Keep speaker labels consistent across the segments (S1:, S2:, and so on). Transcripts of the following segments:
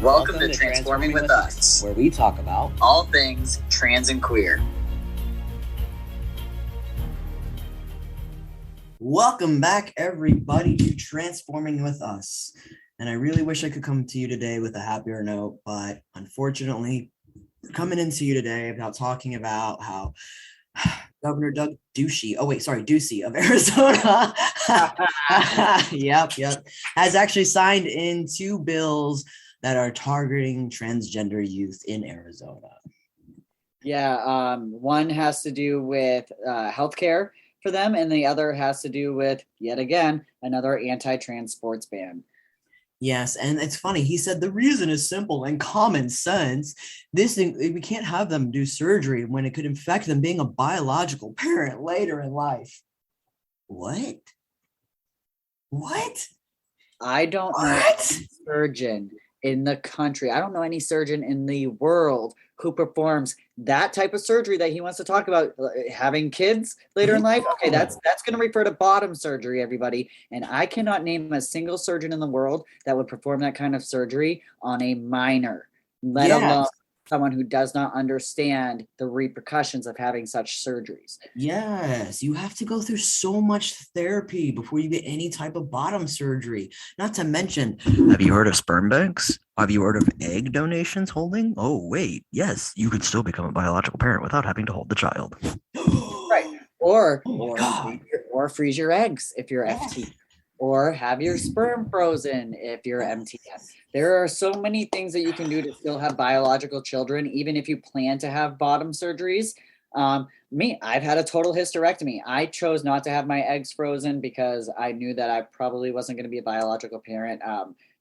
S1: Welcome to Transforming with Us,
S2: where we talk about
S1: all things trans and queer.
S2: Welcome back, everybody, to Transforming with Us. And I really wish I could come to you today with a happier note, but unfortunately, coming into you today about talking about how Governor Doug Ducey of Arizona, yep, has actually signed in 2 bills that are targeting transgender youth in Arizona.
S3: Yeah, one has to do with healthcare for them, and the other has to do with, yet again, another anti-trans sports ban.
S2: Yes, and it's funny. He said the reason is simple and common sense. We can't have them do surgery when it could affect them being a biological parent later in life. What?
S3: I don't know any surgeon in the country. I don't know any surgeon in the world who performs that type of surgery that he wants to talk about, having kids later in life. Okay, that's going to refer to bottom surgery, everybody. And I cannot name a single surgeon in the world that would perform that kind of surgery on a minor, let alone someone who does not understand the repercussions of having such surgeries.
S2: Yes, you have to go through so much therapy before you get any type of bottom surgery. Not to mention, have you heard of sperm banks? Have you heard of egg donations holding? Oh, wait, yes, you could still become a biological parent without having to hold the child.
S3: Right. Or freeze your eggs if you're FT. Or have your sperm frozen if you're MTF. There are so many things that you can do to still have biological children, even if you plan to have bottom surgeries. I've had a total hysterectomy. I chose not to have my eggs frozen because I knew that I probably wasn't going to be a biological parent.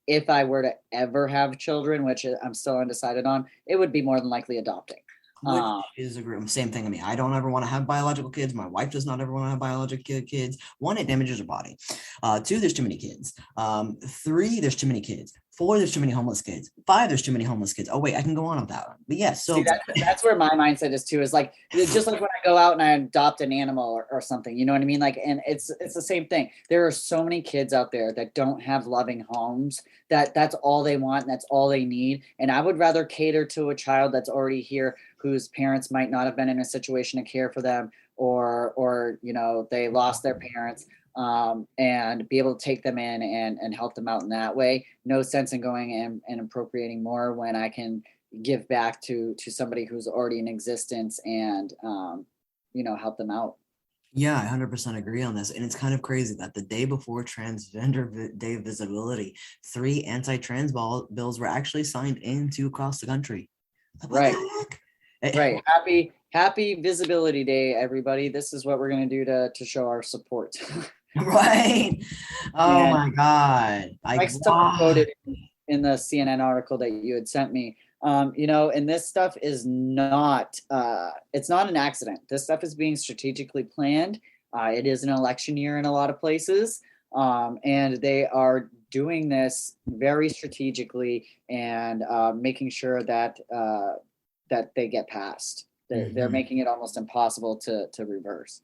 S3: If I were to ever have children, which I'm still undecided on, it would be more than likely adopting.
S2: Which is the same thing to me. I don't ever want to have biological kids. My wife does not ever want to have biological kids. 1, it damages her body. 2, there's too many kids. 3, there's too many kids. 4, there's too many homeless kids. 5, there's too many homeless kids. Oh, wait, I can go on with that one. But yes, so
S3: that's where my mindset is too, is like, just like when I go out and I adopt an animal or something, you know what I mean? Like, and it's the same thing. There are so many kids out there that don't have loving homes, that's all they want and that's all they need. And I would rather cater to a child that's already here, whose parents might not have been in a situation to care for them, or they lost their parents, and be able to take them in and help them out in that way. No sense in going and appropriating more when I can give back to somebody who's already in existence and help them out.
S2: Yeah, I 100% agree on this. And it's kind of crazy that the day before Transgender Day of Visibility, 3 anti-trans bills were actually signed into across the country.
S3: Right. Right. Happy Visibility Day, everybody. This is what we're going to do to show our support.
S2: Right. Oh, my God.
S3: Like someone quoted in the CNN article that you had sent me, and this stuff is not, it's not an accident. This stuff is being strategically planned. It is an election year in a lot of places. And they are doing this very strategically and making sure that they get passed. They're making it almost impossible to reverse.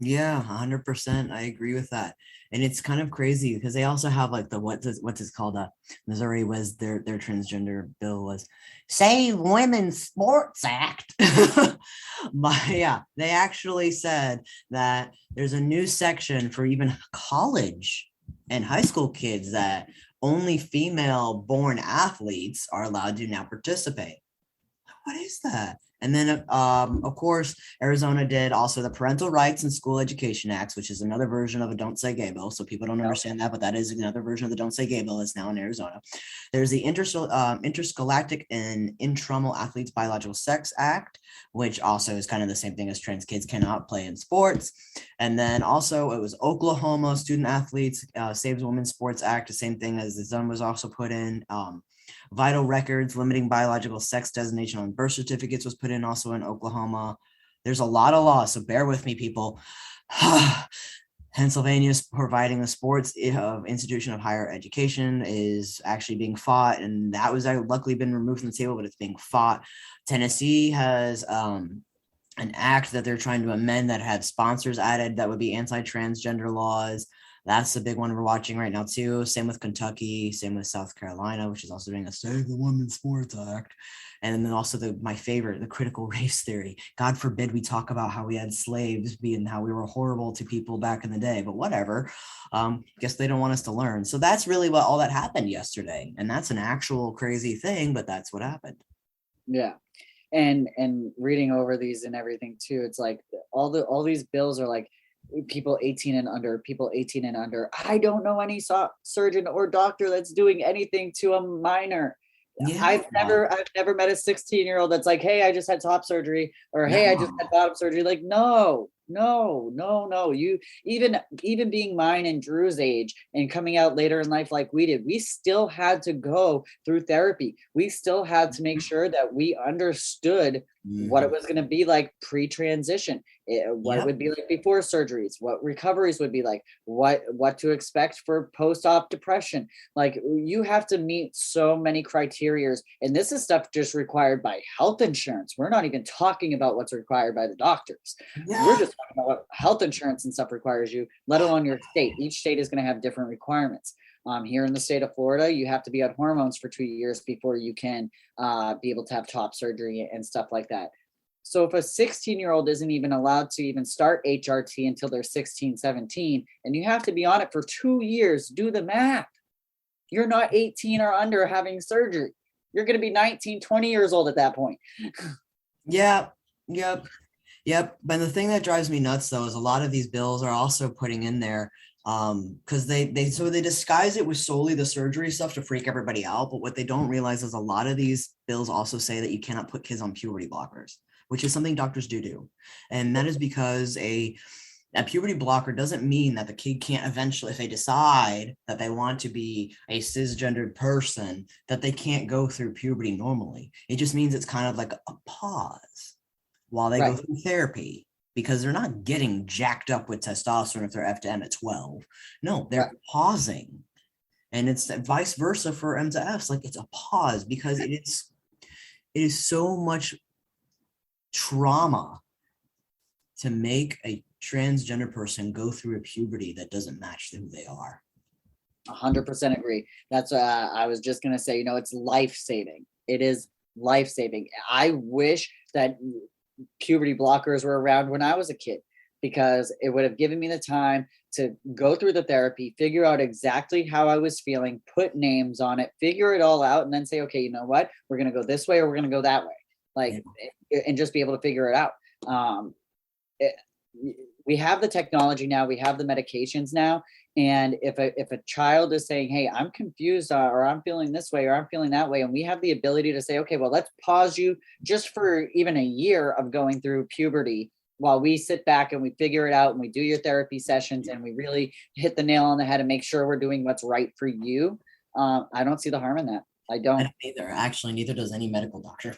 S2: Yeah, 100%. I agree with that. And it's kind of crazy because they also have like what's it called? Missouri was their transgender bill was Save Women's Sports Act. But yeah, they actually said that there's a new section for even college and high school kids that only female born athletes are allowed to now participate. What is that? And then, of course, Arizona did also the Parental Rights and School Education Acts, which is another version of a Don't Say Gay bill. So people don't understand that, but that is another version of the Don't Say Gay bill that's now in Arizona. There's the Interscholastic and Intramural Athletes Biological Sex Act, which also is kind of the same thing as trans kids cannot play in sports. And then also it was Oklahoma Student Athletes Saves Women's Sports Act, the same thing as the Zone was also put in. Vital records limiting biological sex designation on birth certificates was put in also in Oklahoma. There's a lot of laws, so bear with me, people. Pennsylvania is providing the sports institution of higher education is actually being fought, and that was luckily been removed from the table, but it's being fought. Tennessee has an act that they're trying to amend that had sponsors added that would be anti-transgender laws. That's the big one we're watching right now too. Same with Kentucky, same with South Carolina, which is also doing a Save the Women's Sports Act. And then also my favorite, the critical race theory. God forbid we talk about how we had slaves being how we were horrible to people back in the day, but whatever. Guess they don't want us to learn. So that's really what all that happened yesterday. And that's an actual crazy thing, but that's what happened.
S3: Yeah. And reading over these and everything too, it's like all these bills are like people 18 and under. I don't know any surgeon or doctor that's doing anything to a minor. Yeah. I've never met a 16-year-old that's like, hey, I just had top surgery, or hey, I just had bottom surgery. Like, no. You even being mine and Drew's age and coming out later in life like we did, we still had to go through therapy. We still had to make sure that we understood what it was going to be like pre-transition, what it would be like before surgeries, what recoveries would be like, what to expect for post-op depression. Like, you have to meet so many criteria, and this is stuff just required by health insurance. We're not even talking about what's required by the doctors. We're just talking about what health insurance and stuff requires you, let alone your state. Each state is going to have different requirements. Here in the state of Florida, you have to be on hormones for 2 years before you can be able to have top surgery and stuff like that. So if a 16-year-old isn't even allowed to even start HRT until they're 16, 17, and you have to be on it for 2 years, do the math. You're not 18 or under having surgery. You're going to be 19, 20 years old at that point.
S2: Yep. But the thing that drives me nuts, though, is a lot of these bills are also putting in there because they disguise it with solely the surgery stuff to freak everybody out. But what they don't realize is a lot of these bills also say that you cannot put kids on puberty blockers, which is something doctors do. And that is because a puberty blocker doesn't mean that the kid can't eventually, if they decide that they want to be a cisgendered person, that they can't go through puberty normally. It just means it's kind of like a pause while they go through therapy, because they're not getting jacked up with testosterone if they're F to M at 12. No, they're pausing. And it's vice versa for M to Fs. Like, it's a pause because it is so much trauma to make a transgender person go through a puberty that doesn't match who they are.
S3: 100% agree. That's I was just going to say, it's life-saving. It is life-saving. I wish that puberty blockers were around when I was a kid, because it would have given me the time to go through the therapy, figure out exactly how I was feeling, put names on it, figure it all out, and then say, okay, you know what? We're going to go this way or we're going to go that way. And just be able to figure it out. We have the technology now, we have the medications now. And if a child is saying, hey, I'm confused, or I'm feeling this way, or I'm feeling that way, and we have the ability to say, okay, well, let's pause you just for even a year of going through puberty while we sit back and we figure it out and we do your therapy sessions and we really hit the nail on the head and make sure we're doing what's right for you. I don't see the harm in that. I don't
S2: either. Actually, neither does any medical doctor.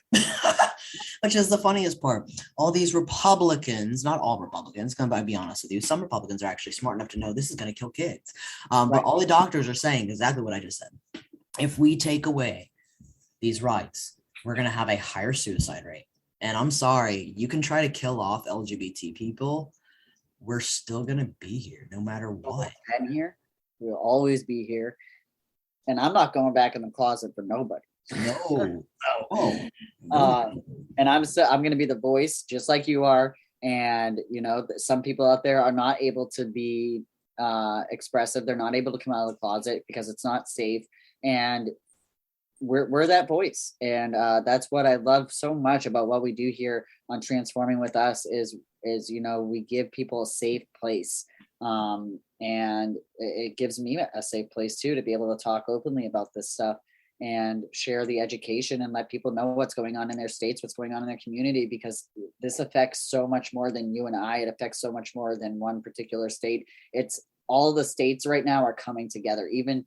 S2: Which is the funniest part. All these Republicans, not all Republicans, I'll be honest with you, some Republicans are actually smart enough to know this is going to kill kids. But all the doctors are saying exactly what I just said. If we take away these rights, we're going to have a higher suicide rate. And I'm sorry, you can try to kill off LGBT people. We're still going to be here no matter what.
S3: I'm here. We'll always be here. And I'm not going back in the closet for nobody.
S2: No.
S3: And I'm going to be the voice just like you are. And, some people out there are not able to be expressive. They're not able to come out of the closet because it's not safe. And we're that voice. And that's what I love so much about what we do here on Transforming with Us is we give people a safe place. And it gives me a safe place too, to be able to talk openly about this stuff and share the education and let people know what's going on in their states, what's going on in their community, because this affects so much more than you and I. It affects so much more than one particular state. It's all the states right now are coming together, even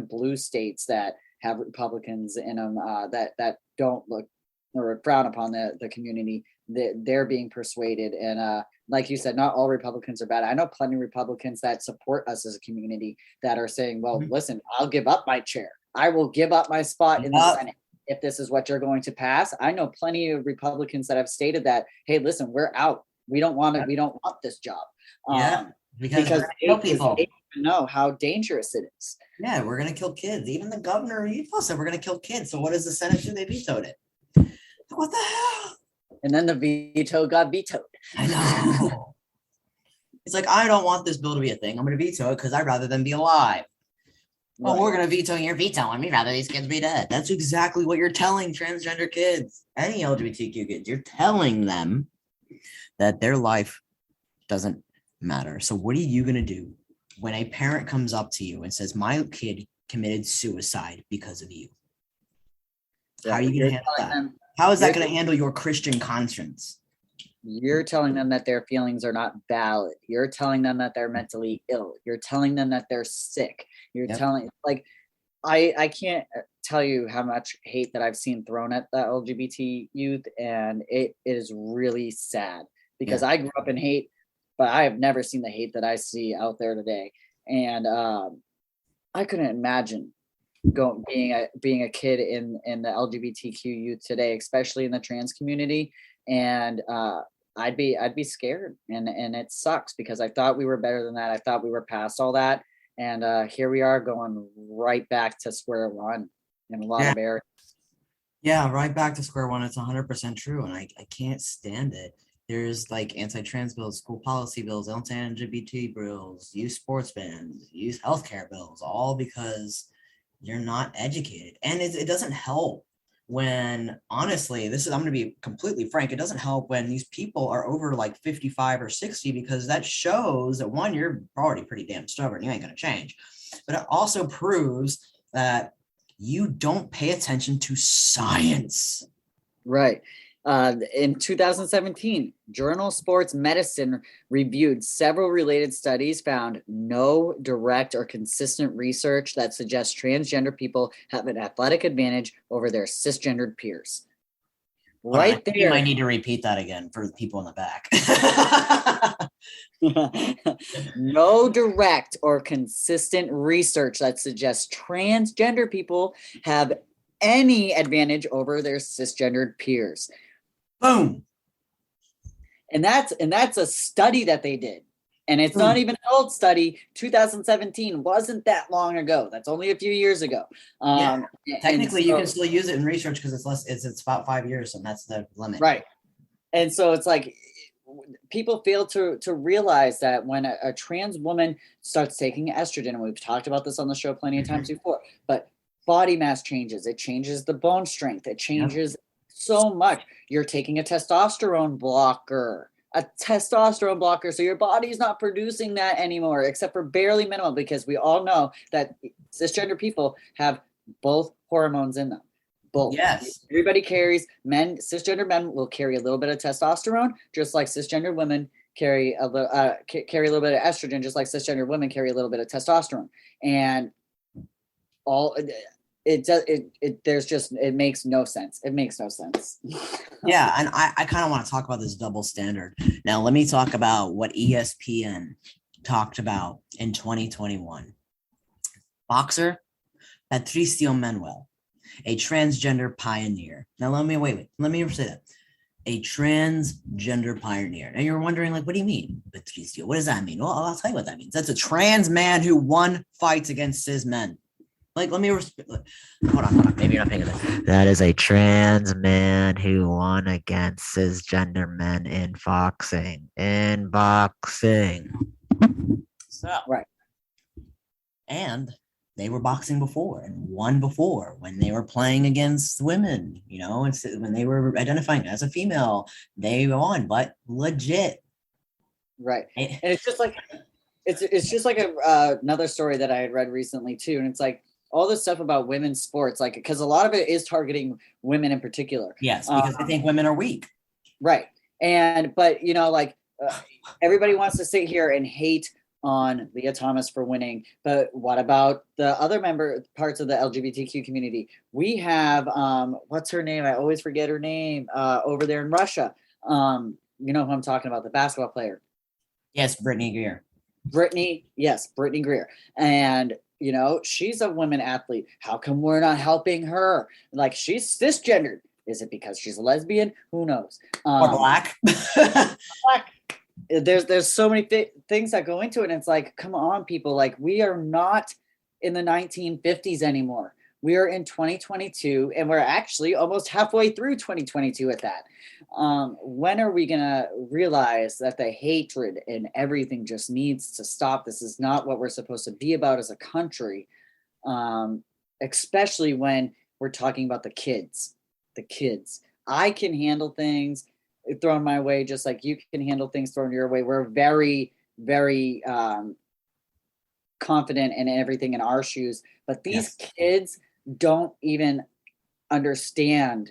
S3: blue states that have Republicans in them that don't look or frown upon the community. They're being persuaded. And like you said, not all Republicans are bad. I know plenty of Republicans that support us as a community that are saying, well, listen, I'll give up my chair. I will give up my spot in the Senate if this is what you're going to pass. I know plenty of Republicans that have stated that, hey, listen, we're out. We don't want it. We don't want this job.
S2: Because
S3: even know how dangerous it is.
S2: Yeah, we're gonna kill kids. Even the governor of Utah said we're gonna kill kids. So what does the Senate do? They vetoed it. What the hell?
S3: And then the veto got vetoed.
S2: I know. It's like, I don't want this bill to be a thing. I'm gonna veto it because I'd rather them be alive. Well, we're gonna veto your veto, and we'd rather these kids be dead. That's exactly what you're telling transgender kids, any LGBTQ kids. You're telling them that their life doesn't matter. So what are you gonna do when a parent comes up to you and says, my kid committed suicide because of you? How are you going to handle that? How is that going to handle your Christian conscience?
S3: You're telling them that their feelings are not valid. You're telling them that they're mentally ill. You're telling them that they're sick. You're telling, like, I can't tell you how much hate that I've seen thrown at the LGBT youth, and it is really sad because I grew up in hate, but I have never seen the hate that I see out there today. And I couldn't imagine being a kid in the LGBTQ youth today, especially in the trans community. And I'd be scared, and it sucks because I thought we were better than that. I thought we were past all that. And here we are going right back to square one in a lot of areas. Yeah,
S2: right back to square one. It's 100% true. And I can't stand it. There's like anti-trans bills, school policy bills, anti-LGBT bills, youth sports bans, youth healthcare bills, all because you're not educated. And it doesn't help when, honestly, I'm going to be completely frank, it doesn't help when these people are over like 55 or 60, because that shows that, one, you're already pretty damn stubborn. You ain't going to change. But it also proves that you don't pay attention to science.
S3: Right. In 2017, Journal Sports Medicine reviewed several related studies, found no direct or consistent research that suggests transgender people have an athletic advantage over their cisgendered peers. Right there.
S2: You might need to repeat that again for the people in the back.
S3: No direct or consistent research that suggests transgender people have any advantage over their cisgendered peers.
S2: Boom.
S3: And that's a study that they did. And it's not even an old study. 2017 wasn't that long ago. That's only a few years ago.
S2: Technically, you can still use it in research because it's about 5 years, and that's the limit.
S3: Right. And so it's like people fail to realize that when a trans woman starts taking estrogen, and we've talked about this on the show plenty of times before, but body mass changes. It changes the bone strength. It changes so much. You're taking a testosterone blocker. So your body's not producing that anymore, except for barely minimal, because we all know that cisgender people have both hormones in them. Both.
S2: Yes.
S3: Everybody carries, cisgender men will carry a little bit of testosterone, just like cisgender women carry a little bit of estrogen, just like cisgender women carry a little bit of testosterone. And it makes no sense. It makes no sense.
S2: Yeah, and I kind of want to talk about this double standard. Now, let me talk about what ESPN talked about in 2021. Boxer Patricio Manuel, a transgender pioneer. Now, let me say that. A transgender pioneer. Now, you're wondering, like, what do you mean, Patricio? What does that mean? Well, I'll tell you what that means. That's a trans man who won fights against cis men. Like, hold on. Maybe you're not paying attention. That is a trans man who won against cisgender men in boxing. So,
S3: right.
S2: And they were boxing before and won before when they were playing against women, and when they were identifying as a female, they won, but legit.
S3: Right. And it's just like, another story that I had read recently too. And it's like, all this stuff about women's sports, like, because a lot of it is targeting women in particular.
S2: Yes, because I think women are weak.
S3: Right. But, everybody wants to sit here and hate on Leah Thomas for winning. But what about the other parts of the LGBTQ community? We have, what's her name? I always forget her name, over there in Russia. You know who I'm talking about, the basketball player.
S2: Yes, Brittany Greer.
S3: Brittany Greer. And she's a women athlete. How come we're not helping her? Like, she's cisgendered. Is it because she's a lesbian? Who knows?
S2: Or black.
S3: Black. there's so many things that go into it, and it's like, come on, people, like, we are not in the 1950s anymore. We are in 2022, and we're actually almost halfway through 2022 at that. When are we gonna realize that the hatred and everything just needs to stop? This is not what we're supposed to be about as a country, especially when we're talking about the kids. The kids. I can handle things thrown my way just like you can handle things thrown your way. We're very, very confident in everything in our shoes, but these kids don't even understand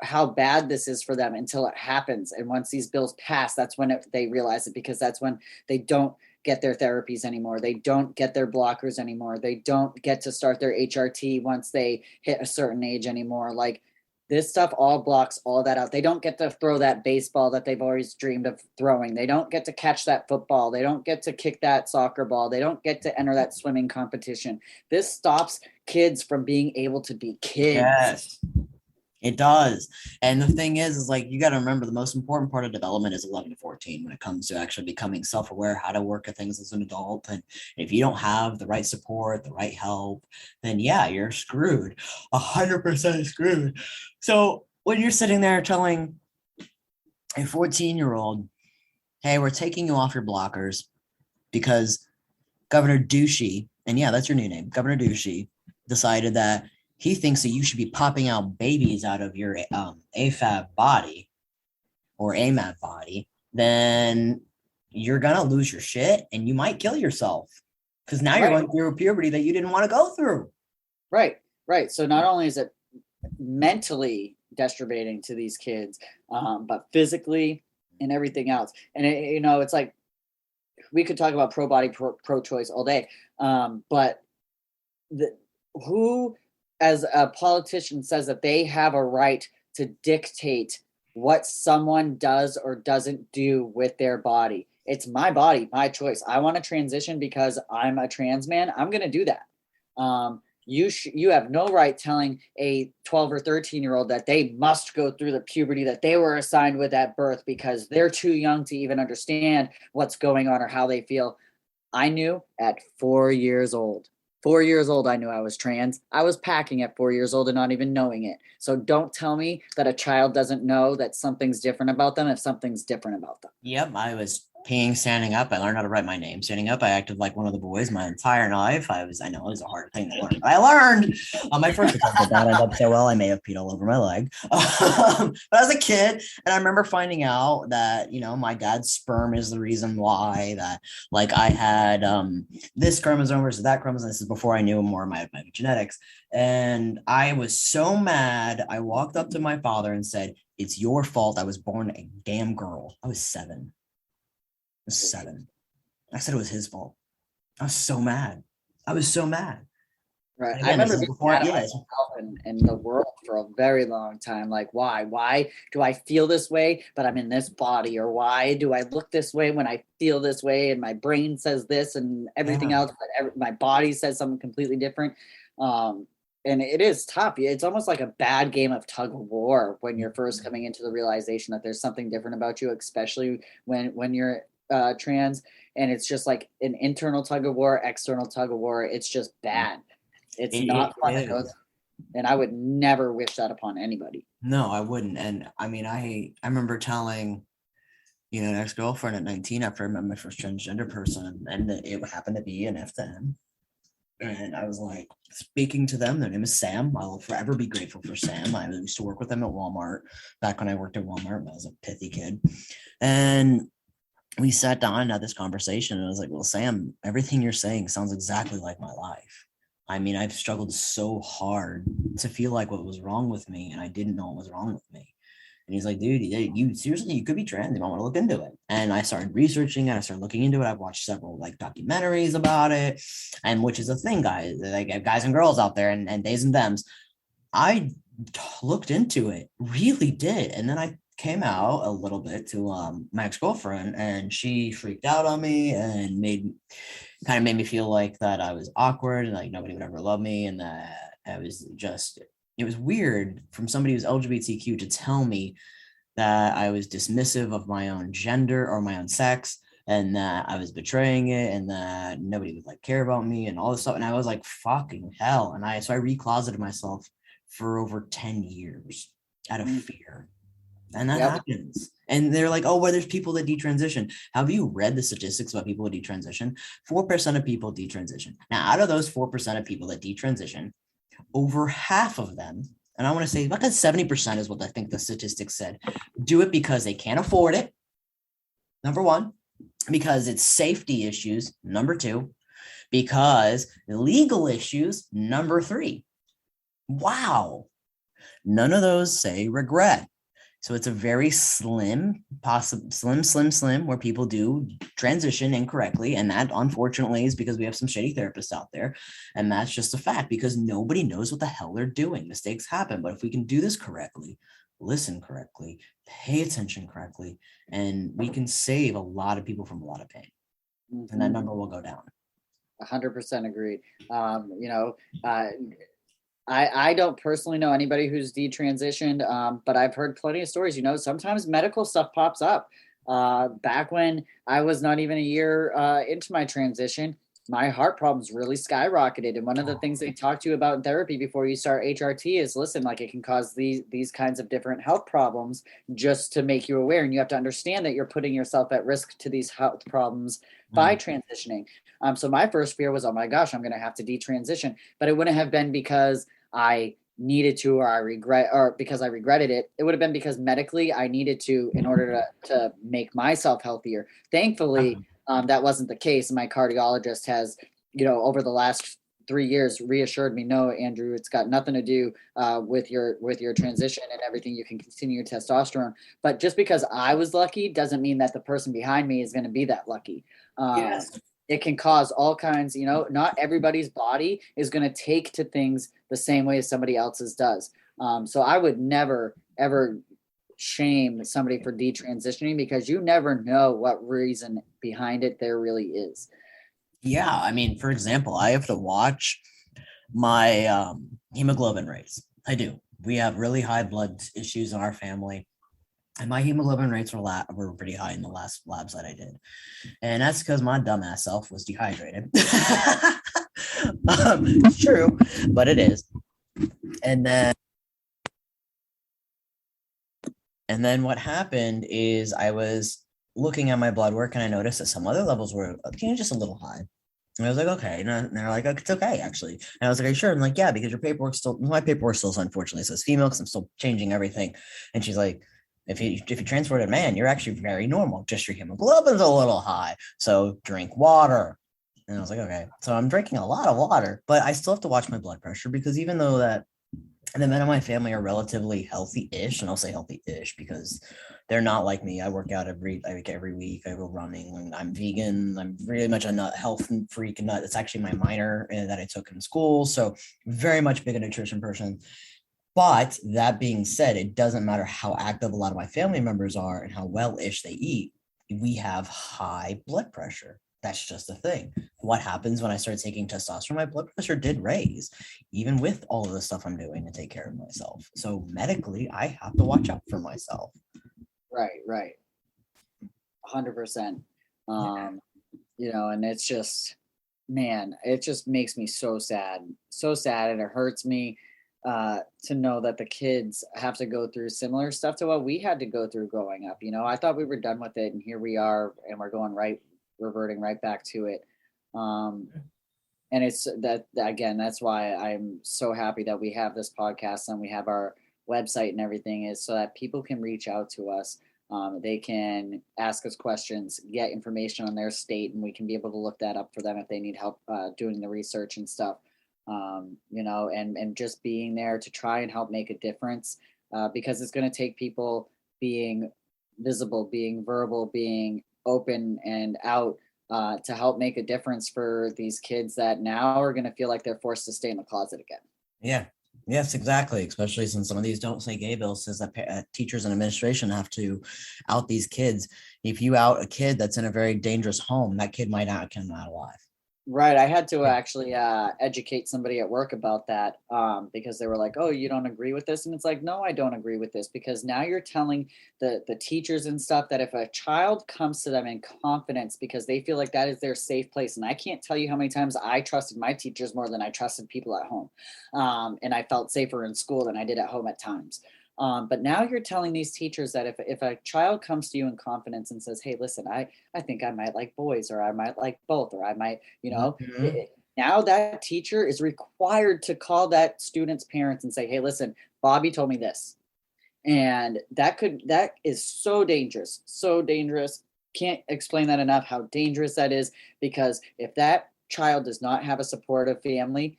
S3: how bad this is for them until it happens. And once these bills pass, that's when they realize it, because that's when they don't get their therapies anymore. They don't get their blockers anymore. They don't get to start their HRT once they hit a certain age anymore. Like, this stuff all blocks all that out. They don't get to throw that baseball that they've always dreamed of throwing. They don't get to catch that football. They don't get to kick that soccer ball. They don't get to enter that swimming competition. This stops kids from being able to be kids.
S2: Yes, it does. And the thing is like, you got to remember the most important part of development is 11 to 14 when it comes to actually becoming self-aware, how to work at things as an adult. And if you don't have the right support, the right help, then yeah, you're screwed, 100% screwed. So when you're sitting there telling a 14-year-old, hey, we're taking you off your blockers because Governor Douchey, and yeah, that's your new name, Governor Douchey, decided that he thinks that you should be popping out babies out of your AFAB body or AMAB body, then you're going to lose your shit and you might kill yourself because now you're going through a puberty that you didn't want to go through.
S3: Right. So not only is it mentally destrubating to these kids, but physically and everything else. And, it's like, we could talk about pro-body, pro-choice all day, but who as a politician says that they have a right to dictate what someone does or doesn't do with their body? It's my body, my choice. I want to transition because I'm a trans man. I'm going to do that. You have no right telling a 12 or 13-year-old that they must go through the puberty that they were assigned with at birth because they're too young to even understand what's going on or how they feel. I knew at 4 years old. 4 years old, I knew I was trans. I was packing at 4 years old and not even knowing it. So don't tell me that a child doesn't know that something's different about them if something's different about them.
S2: Yep, I was peeing standing up. I learned how to write my name standing up. I acted like one of the boys my entire life. I know it was a hard thing to learn, but I learned. My first attempt at that ended up so well, I may have peed all over my leg. But as a kid, and I remember finding out that, my dad's sperm is the reason why that, like, I had this chromosome versus that chromosome. This is before I knew more of my genetics. And I was so mad. I walked up to my father and said, "It's your fault. I was born a damn girl." I was 7. I said it was his fault. I was so mad.
S3: Right. I remember being mad at myself and the world for a very long time. Like, why do I feel this way, but I'm in this body? Or why do I look this way when I feel this way? And my brain says this and everything else, but my body says something completely different. And it is tough. It's almost like a bad game of tug of war when you're first coming into the realization that there's something different about you, especially when you're trans, and it's just like an internal tug of war, external tug of war. It's just bad. It's not fun to go through, and I would never wish that upon anybody.
S2: No, I wouldn't. And I mean, I remember telling an ex-girlfriend at 19 after I met my first transgender person, and it happened to be an F to M. And I was like speaking to them. Their name is Sam. I will forever be grateful for Sam. I used to work with them at Walmart back when I worked at Walmart when I was a pithy kid. And we sat down and had this conversation, and I was like, well, Sam, everything you're saying sounds exactly like my life. I mean, I've struggled so hard to feel like what was wrong with me, and I didn't know what was wrong with me. And he's like, dude, you seriously, you could be trans. You might want to look into it. And I started researching it. I started looking into it. I've watched several documentaries about it, and which is a thing, guys, like guys and girls out there and theys and thems. I looked into it, really did. And then I came out a little bit to my ex-girlfriend, and she freaked out on me and made me feel like that I was awkward and like nobody would ever love me, and that it was weird from somebody who's LGBTQ to tell me that I was dismissive of my own gender or my own sex, and that I was betraying it, and that nobody would like care about me and all this stuff. And I was like, fucking hell. And I recloseted myself for over 10 years out of fear. And that happens. And they're like, oh, well, there's people that detransition. Have you read the statistics about people who detransition? 4% of people detransition. Now, out of those 4% of people that detransition, over half of them, and I want to say about 70% is what I think the statistics said, do it because they can't afford it. Number one, because it's safety issues. Number two, because legal issues. Number three. Wow. None of those say regret. So it's a very slim, where people do transition incorrectly. And that, unfortunately, is because we have some shitty therapists out there. And that's just a fact, because nobody knows what the hell they're doing. Mistakes happen. But if we can do this correctly, listen correctly, pay attention correctly, and we can save a lot of people from a lot of pain. And that number will go down.
S3: 100% agreed. I don't personally know anybody who's detransitioned, but I've heard plenty of stories. Sometimes medical stuff pops up. Back when I was not even a year into my transition, my heart problems really skyrocketed. And one of the things they talk to you about in therapy before you start HRT is, listen, like, it can cause these kinds of different health problems, just to make you aware. And you have to understand that you're putting yourself at risk to these health problems by transitioning. So my first fear was, oh my gosh, I'm going to have to detransition. But it wouldn't have been because I needed to, or because I regretted it. It would have been because medically I needed to, in order to make myself healthier. Thankfully, that wasn't the case. My cardiologist has, over the last 3 years, reassured me, no, Andrew, it's got nothing to do with your transition and everything. You can continue your testosterone. But just because I was lucky doesn't mean that the person behind me is going to be that lucky.
S2: Yes.
S3: It can cause all kinds, not everybody's body is going to take to things the same way as somebody else's does. So I would never, ever shame somebody for detransitioning, because you never know what reason behind it there really is.
S2: Yeah. I mean, for example, I have to watch my hemoglobin rates. I do. We have really high blood issues in our family. And my hemoglobin rates were pretty high in the last labs that I did. And that's because my dumbass self was dehydrated. It's true, but it is. And then what happened is I was looking at my blood work, and I noticed that some other levels were just a little high. And I was like, okay. And they're like, it's okay, actually. And I was like, are you sure? I'm like, yeah, because my paperwork still unfortunately says female, because I'm still changing everything. And she's like, if you transfer to a man, you're actually very normal. Just your hemoglobin's a little high. So drink water. And I was like, okay. So I'm drinking a lot of water, but I still have to watch my blood pressure, because even though that the men in my family are relatively healthy-ish, and I'll say healthy-ish because they're not like me. I work out every week. I go running, and I'm vegan. I'm really much a health freak nut. It's actually my minor that I took in school. So very much big a nutrition person. But that being said, it doesn't matter how active a lot of my family members are and how well-ish they eat. We have high blood pressure. That's just a thing. What happens when I started taking testosterone? My blood pressure did raise, even with all of the stuff I'm doing to take care of myself. So medically, I have to watch out for myself.
S3: Right. 100%. And it's just, man, it just makes me so sad, and it hurts me to know that the kids have to go through similar stuff to what we had to go through growing up. I thought we were done with it, and here we are, and we're reverting right back to it. And it's that, again, that's why I'm so happy that we have this podcast and we have our website and everything, is so that people can reach out to us. They can ask us questions, get information on their state, and we can be able to look that up for them if they need help doing the research and stuff. And just being there to try and help make a difference, because it's going to take people being visible, being verbal, being open and out to help make a difference for these kids that now are going to feel like they're forced to stay in the closet again.
S2: Yeah. Yes, exactly. Especially since some of these don't say gay bills says that teachers and administration have to out these kids. If you out a kid that's in a very dangerous home, that kid might not come out alive.
S3: Right. I had to
S2: Yeah.
S3: actually educate somebody at work about that because they were like, "Oh, you don't agree with this?" And it's like, "No, I don't agree with this because now you're telling the teachers and stuff that if a child comes to them in confidence because they feel like that is their safe place, and I can't tell you how many times I trusted my teachers more than I trusted people at home, and I felt safer in school than I did at home at times." But now you're telling these teachers that if a child comes to you in confidence and says, "Hey, listen, I think I might like boys, or I might like both, or I might,
S2: Mhm.
S3: now that teacher is required to call that student's parents and say, "Hey, listen, Bobby told me this." And that is so dangerous, so dangerous. Can't explain that enough how dangerous that is, because if that child does not have a supportive family,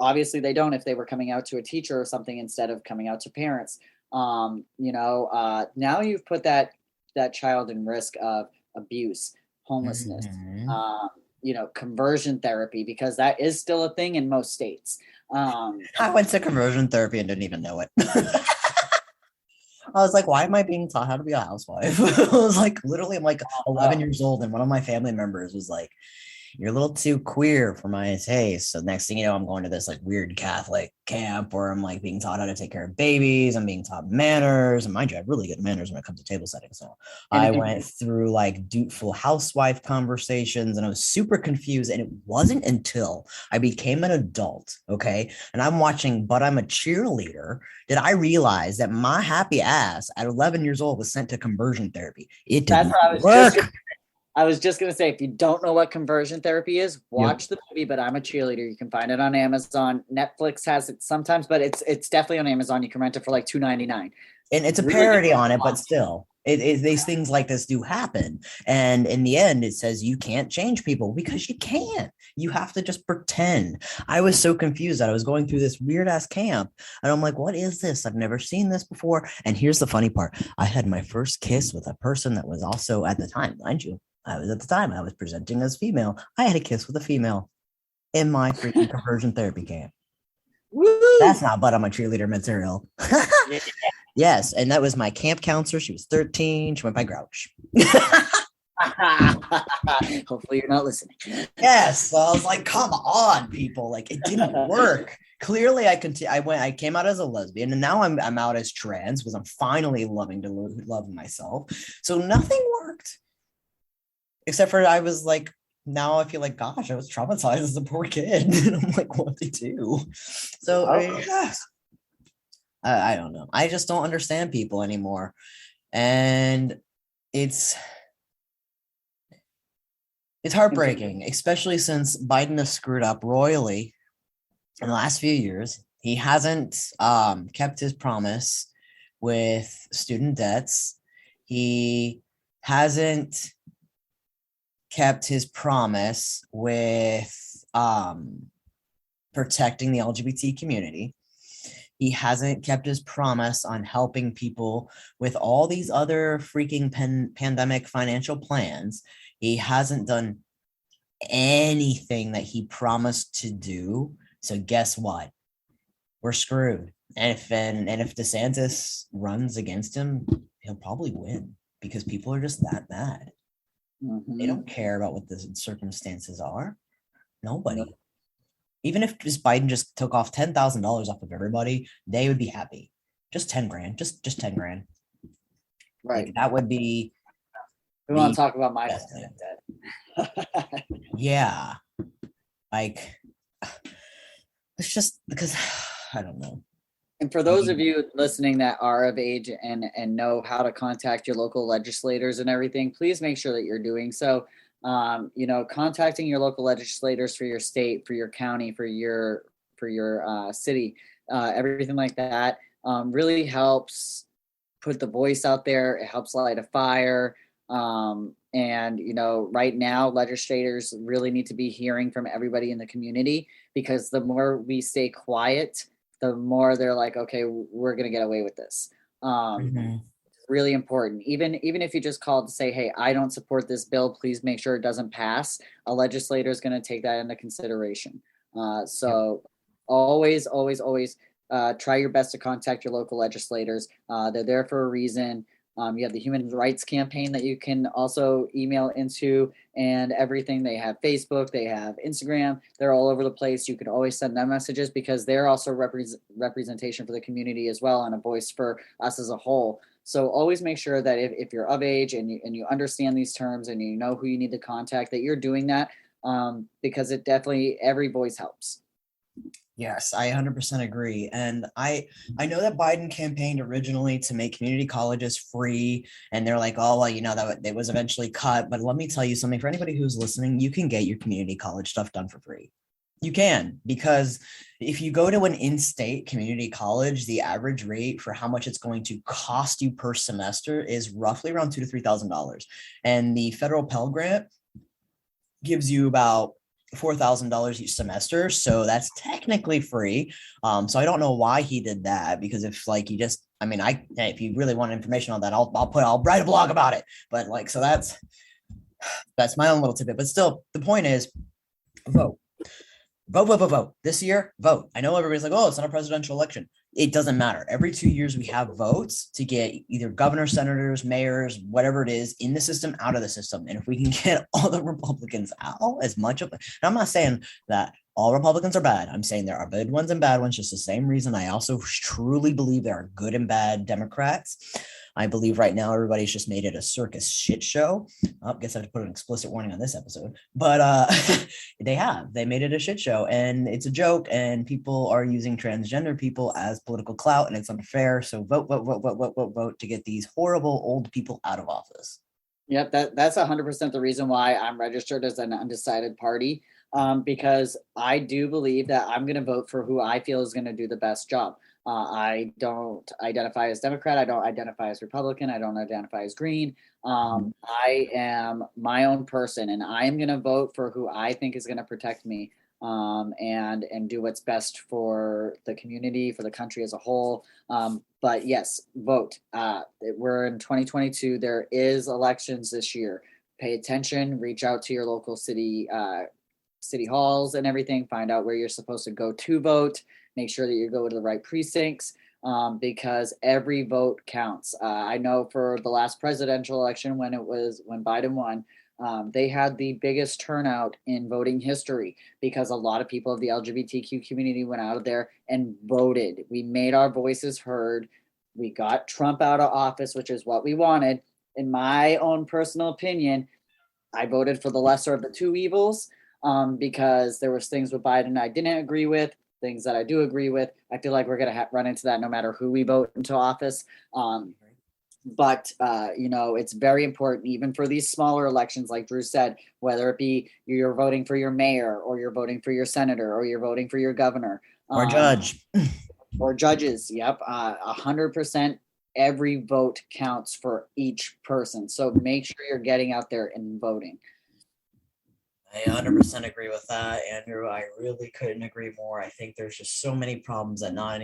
S3: obviously they don't if they were coming out to a teacher or something instead of coming out to parents. Now you've put that child in risk of abuse, homelessness,
S2: Mhm.
S3: um, conversion therapy, because that is still a thing in most states. um,
S2: I went to conversion therapy and didn't even know it. I was like, why am I being taught how to be a housewife? I was like, literally, I'm like 11 years old, and one of my family members was like, you're a little too queer for my taste. So next thing you know, I'm going to this like weird Catholic camp where I'm like being taught how to take care of babies. I'm being taught manners. And mind you, I have really good manners when it comes to table setting. So I
S3: and
S2: went through like dutiful housewife conversations and I was super confused. And it wasn't until I became an adult, okay, and I'm watching But I'm a Cheerleader, did I realize that my happy ass at 11 years old was sent to conversion therapy. It
S3: that's
S2: didn't
S3: what
S2: work.
S3: I was just gonna say, if you don't know what conversion therapy is,
S2: Yep.
S3: watch the movie. But I'm a Cheerleader. You can find it on Amazon. Netflix has it sometimes, but it's definitely on Amazon. You can rent it for like $2.99.
S2: And it's a
S3: Really good
S2: parody
S3: one
S2: on
S3: to
S2: it, but
S3: watch.
S2: still, these things like this do happen. And in the end, it says you can't change people because you can't. You have to just pretend. I was so confused that I was going through this weird ass camp, and I'm like, "What is this? I've never seen this before." And here's the funny part: I had my first kiss with a person that was also at the time, mind you, I was at the time I was presenting as female. I had a kiss with a female in my freaking conversion therapy camp. That's
S3: Woo!
S2: not, but I'm a cheerleader material.
S3: Yeah.
S2: Yes, and that was my camp counselor. She was 13. She went by Grouch.
S3: Hopefully you're not listening.
S2: Yes, so I was like, come on, people! Like it didn't work. Clearly, I came out as a lesbian, and now I'm out as trans because I'm finally loving to love myself. So nothing worked except for I was like, now I feel like, gosh, I was traumatized as a poor kid, and I'm like, what to do? So I don't know. I just don't understand people anymore, and it's it's heartbreaking, especially since Biden has screwed up royally in the last few years. He hasn't kept his promise with student debts. He hasn't kept his promise with protecting the LGBT community. He hasn't kept his promise on helping people with all these other freaking pandemic financial plans. He hasn't done anything that he promised to do. So guess what? We're screwed. And if DeSantis runs against him, he'll probably win because people are just that mad. They
S3: Mhm.
S2: don't care about what the circumstances are.
S3: No,
S2: Nobody. Even if just Biden just took off $10,000 off of everybody, they would be happy. Just 10 grand. Just 10 grand.
S3: right.
S2: Like that would be
S3: We want
S2: the
S3: to talk about my
S2: best thing.
S3: debt.
S2: Yeah. Like it's just because I don't know.
S3: And for those of you listening that are of age and know how to contact your local legislators and everything, please make sure that you're doing so. Contacting your local legislators for your state, for your county, for your city, everything like that, really helps put the voice out there. It helps light a fire. And right now, legislators really need to be hearing from everybody in the community, because the more we stay quiet, the more they're like, okay, we're gonna get away with this.
S2: Mhm.
S3: Really important. Even if you just call to say, hey, I don't support this bill, please make sure it doesn't pass. A legislator is going to take that into consideration.
S2: Yep.
S3: So always try your best to contact your local legislators. They're there for a reason. You have the Human Rights Campaign that you can also email into and everything. They have Facebook, they have Instagram, they're all over the place. You can always send them messages because they're also representation for the community as well and a voice for us as a whole. So always make sure that if you're of age and you understand these terms and you know who you need to contact, that you're doing that, because it definitely, every voice helps.
S2: Yes, I 100% agree. And I know that Biden campaigned originally to make community colleges free. And they're like, oh, well, that it was eventually cut. But let me tell you something, for anybody who's listening, you can get your community college stuff done for free. You can, because if you go to an in-state community college, the average rate for how much it's going to cost you per semester is roughly around $2,000 to $3,000. And the federal Pell Grant gives you about $4,000 each semester, so that's technically free. So I don't know why he did that, because if if you really want information on that, I'll write a blog about it. But so that's my own little tidbit. But still, the point is, vote. This year, vote. I know everybody's like, oh, it's not a presidential election. It doesn't matter. Every 2 years, we have votes to get either governors, senators, mayors, whatever it is, in the system, out of the system. And if we can get all the Republicans out, as much of it, and I'm not saying that all Republicans are bad. I'm saying there are good ones and bad ones, just the same reason I also truly believe there are good and bad Democrats. I believe right now everybody's just made it a circus shit show. I guess I have to put an explicit warning on this episode, but they made it a shit show, and it's a joke, and people are using transgender people as political clout, and it's unfair. So vote to get these horrible old people out of office.
S3: Yep, that's 100% the reason why I'm registered as an undecided party, because I do believe that I'm going to vote for who I feel is going to do the best job. I don't identify as Democrat. I don't identify as Republican. I don't identify as Green. I am my own person, and I am going to vote for who I think is going to protect me, and do what's best for the community, for the country as a whole. But yes, vote. We're in 2022. There is elections this year. Pay attention. Reach out to your local city halls and everything. Find out where you're supposed to go to vote. Make sure that you go to the right precincts, because every vote counts. I know for the last presidential election, when Biden won, they had the biggest turnout in voting history, because a lot of people of the LGBTQ community went out there and voted. We made our voices heard. We got Trump out of office, which is what we wanted. In my own personal opinion, I voted for the lesser of the two evils, because there was things with Biden I didn't agree with, things that I do agree with. I feel like we're going to run into that no matter who we vote into office. But it's very important, even for these smaller elections, like Drew said, whether it be you're voting for your mayor, or you're voting for your senator, or you're voting for your governor.
S2: Or judge.
S3: Or judges. Yep. 100%. Every vote counts for each person. So make sure you're getting out there and voting.
S2: I 100% agree with that, Andrew. I really couldn't agree more. I think there's just so many problems that not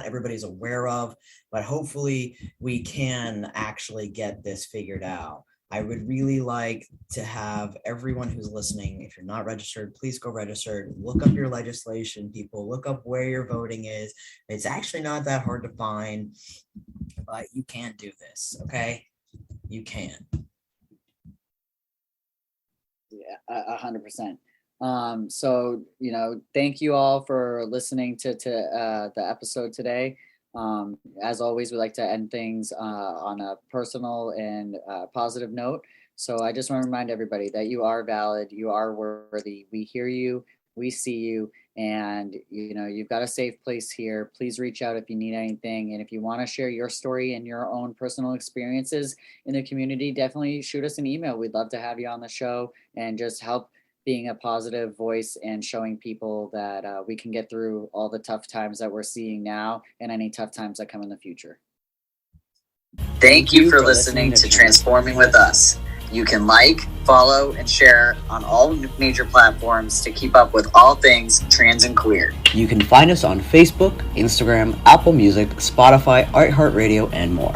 S2: everybody's aware of, but hopefully we can actually get this figured out. I would really like to have everyone who's listening, if you're not registered, please go register. Look up your legislation, people. Look up where your voting is. It's actually not that hard to find, but you can do this, okay? You can.
S3: Yeah, 100%. So, thank you all for listening to the episode today. As always, we like to end things on a personal and positive note. So I just want to remind everybody that you are valid, you are worthy. We hear you, we see you, and you've got a safe place here. Please reach out if you need anything, and if you want to share your story and your own personal experiences in the community, definitely shoot us an email. We'd love to have you on the show and just help being a positive voice and showing people that we can get through all the tough times that we're seeing now and any tough times that come in the future.
S1: Thank you for listening to Transforming with Us. You can like, follow, and share on all major platforms to keep up with all things trans and queer.
S2: You can find us on Facebook, Instagram, Apple Music, Spotify, iHeartRadio, and more.